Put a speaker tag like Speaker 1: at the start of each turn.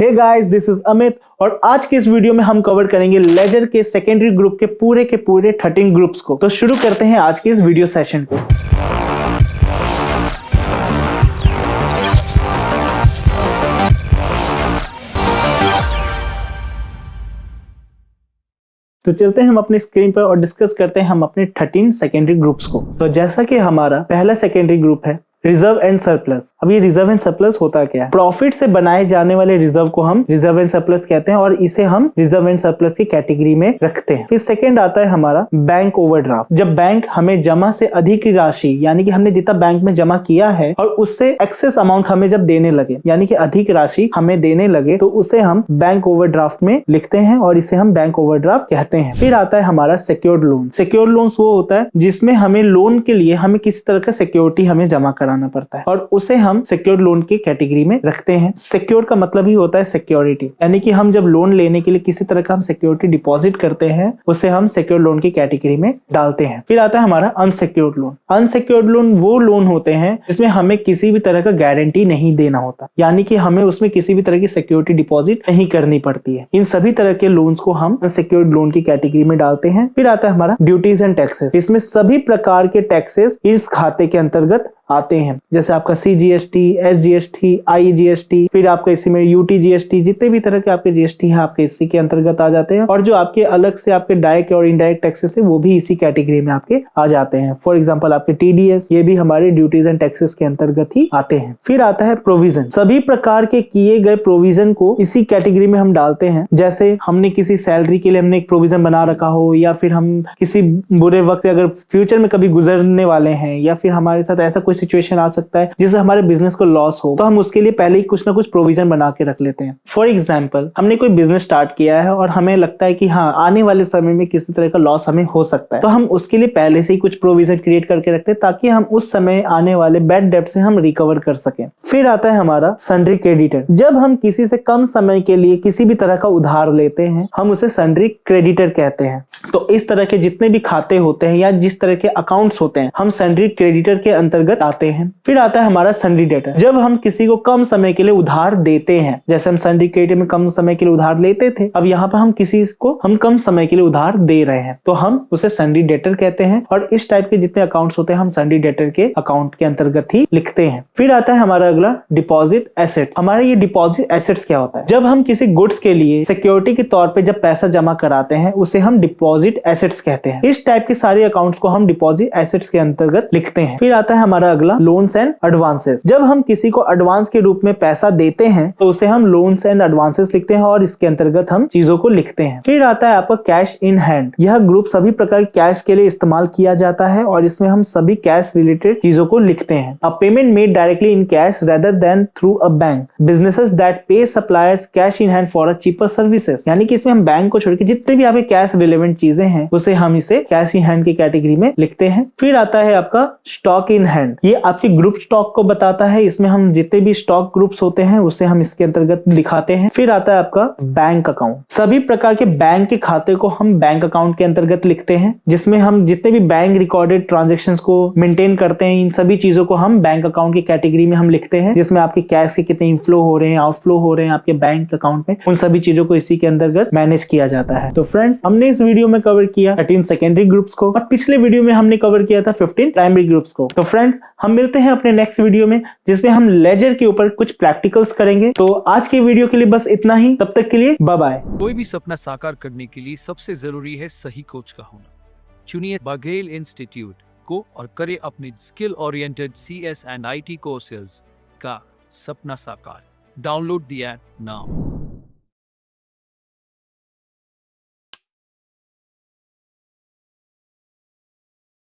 Speaker 1: Hey guys, this is Amit और आज के इस वीडियो में हम कवर करेंगे लेजर के सेकेंडरी ग्रुप के पूरे 13 ग्रुप्स को। तो शुरू करते हैं आज के इस वीडियो सेशन को। तो चलते हैं हम अपनी स्क्रीन पर और डिस्कस करते हैं हम अपने 13 सेकेंडरी ग्रुप्स को। तो जैसा कि हमारा पहला सेकेंडरी ग्रुप है रिजर्व एंड सरप्लस। अब ये रिजर्व एंड सरप्लस होता क्या है? प्रॉफिट से बनाए जाने वाले रिजर्व को हम रिजर्व एंड सरप्लस कहते हैं और इसे हम रिजर्व एंड सरप्लस की कैटेगरी में रखते हैं। फिर सेकंड आता है हमारा बैंक ओवरड्राफ्ट। जब बैंक हमें जमा से अधिक की राशि, यानी कि हमने जितना बैंक में जमा किया है और उससे एक्सेस अमाउंट हमें जब देने लगे, यानी कि अधिक राशि हमें देने लगे, तो उसे हम बैंक ओवरड्राफ्ट में लिखते हैं और इसे हम बैंक ओवरड्राफ्ट कहते हैं। फिर आता है हमारा सिक्योर्ड लोन। सिक्योर्ड लोन वो होता है जिसमें हमें लोन के लिए हमें किसी तरह का सिक्योरिटी हमें जमा कराना पड़ता है और उसे हम सिक्योर्ड लोन की कैटेगरी में रखते हैं। सिक्योर का मतलब ही होता है सिक्योरिटी, यानी कि हम जब लोन लेने के लिए किसी तरह का हम सिक्योरिटी डिपॉजिट करते हैं उसे हम सिक्योर्ड लोन की कैटेगरी में डालते हैं। फिर आता है हमारा अनसिक्योर्ड लोन। अनसिक्योर्ड लोन वो लोन होते हैं जिसमें हमें किसी भी तरह का गारंटी नहीं देना होता, यानी कि हमें उसमें किसी भी तरह की सिक्योरिटी डिपॉजिट नहीं करनी पड़ती है। इन सभी तरह के लोन्स को हम अनसिक्योर्ड लोन की कैटेगरी में डालते हैं। फिर आता है हमारा ड्यूटीज एंड टैक्सेस। इसमें सभी प्रकार के टैक्सेस इस खाते के अंतर्गत आते हैं, जैसे आपका CGST, SGST, IGST, फिर आपका इसी में UTGST, जितने भी तरह के आपके GST है आपके इसी के अंतर्गत आ जाते हैं। और जो आपके अलग से आपके डायरेक्ट और इनडायरेक्ट टैक्सेस है वो भी इसी कैटेगरी में आपके आ जाते हैं। फॉर एग्जांपल आपके TDS, ये भी हमारे ड्यूटीज एंड टैक्सेस के अंतर्गत ही आते हैं। फिर आता है प्रोविजन। सभी प्रकार के किए गए प्रोविजन को इसी कैटेगरी में हम डालते हैं, जैसे हमने किसी सैलरी के लिए हमने एक प्रोविजन बना रखा हो, या फिर हम किसी बुरे वक्त अगर फ्यूचर में कभी गुजरने वाले हैं, या फिर हमारे साथ ऐसा कोई सिचुएशन आ सकता है जिससे हमारे बिजनेस को लॉस हो, तो हम उसके लिए पहले ही कुछ ना कुछ प्रोविजन बना के रख लेते हैं। फॉर एग्जांपल हमने कोई बिजनेस स्टार्ट किया है और हमें लगता है कि हाँ आने वाले समय में किसी तरह का लॉस हमें हो सकता है, तो हम उसके लिए पहले से ही कुछ प्रोविजन क्रिएट करके रखते हैं ताकि हम उस समय आने वाले बैड डेब्ट से हम रिकवर कर सकें। फिर आता है हमारा सन्ड्री क्रेडिटर। जब हम किसी से कम समय के लिए किसी भी तरह का उधार लेते हैं हम उसे सन्ड्री क्रेडिटर कहते हैं। तो इस तरह के जितने भी खाते होते हैं या जिस तरह के अकाउंट्स होते हैं हम सन्ड्री क्रेडिटर के अंतर्गत आते हैं। फिर आता है हमारा सन्ड्री डेटर। जब हम किसी को कम समय के लिए उधार देते हैं, जैसे हम सन्ड्री क्रेडिटर में कम समय के लिए उधार लेते थे, अब यहाँ पर हम किसी को हम कम समय के लिए उधार दे रहे हैं तो हम उसे सन्ड्री डेटर कहते हैं। और इस टाइप के जितने अकाउंट्स होते हैं हम सन्ड्री डेटर के अकाउंट के अंतर्गत ही लिखते हैं। फिर आता है हमारा अगला डिपॉजिट एसेट्स। हमारा ये डिपॉजिट एसेट्स क्या होता है? जब हम किसी गुड्स के लिए सिक्योरिटी के तौर पे जब पैसा जमा कराते हैं उसे हम डिपॉजिट एसेट्स कहते हैं। इस टाइप के सारे अकाउंट्स को हम डिपॉजिट एसेट्स के अंतर्गत लिखते हैं। फिर आता है हमारा अगला लोन्स एंड एडवांसेस। जब हम किसी को एडवांस के रूप में पैसा देते हैं तो उसे हम लोन्स एंड एडवांसेस लिखते हैं और इसके अंतर्गत हम चीजों को लिखते हैं। फिर आता है आपका कैश इन हैंड। यह ग्रुप सभी प्रकार के कैश के लिए इस्तेमाल किया जाता है और इसमें हम सभी कैश रिलेटेड चीजों को लिखते हैं। A payment made directly in cash rather than through a bank. Businesses that pay suppliers cash in hand for a cheaper services. यानी कि इसमें हम बैंक को छोड़ के जितने भी आपके कैश रिलेवेंट चीजें हैं उसे हम इसे कैश इन हैंड की कैटेगरी में लिखते हैं। फिर आता है आपका स्टॉक इन हैंड। ये आपके ग्रुप स्टॉक को बताता है। इसमें हम जितने भी स्टॉक ग्रुप्स होते हैं उसे हम इसके अंतर्गत दिखाते हैं। फिर आता है आपका बैंक अकाउंट। सभी प्रकार के बैंक के खाते को हम बैंक अकाउंट के अंतर्गत लिखते हैं, जिसमें हम जितने भी बैंक रिकॉर्डेड ट्रांजैक्शंस को मेंटेन करते हैं इन सभी चीजों को हम बैंक अकाउंट की कैटेगरी में हम लिखते हैं, जिसमें आपके कैश के कितने इनफ्लो हो रहे हैं, आउटफ्लो हो रहे हैं आपके बैंक अकाउंट में, उन सभी चीजों को इसी के अंतर्गत मैनेज किया जाता है। तो फ्रेंड्स, हमने इस वीडियो में कवर किया 13 सेकेंडरी ग्रुप्स को और पिछले वीडियो में हमने कवर किया था 15 प्राइमरी ग्रुप्स को। तो फ्रेंड्स, हम मिलते हैं अपने नेक्स्ट वीडियो में जिसमें हम लेजर के ऊपर कुछ प्रैक्टिकल्स करेंगे। तो आज के वीडियो के लिए बस इतना ही। तब तक के लिए बाय बाय।
Speaker 2: कोई भी सपना साकार करने के लिए सबसे जरूरी है सही कोच का होना। चुनिए बघेल इंस्टीट्यूट को और करें अपने skill oriented CS and IT courses का सपना साकार। Download the app now.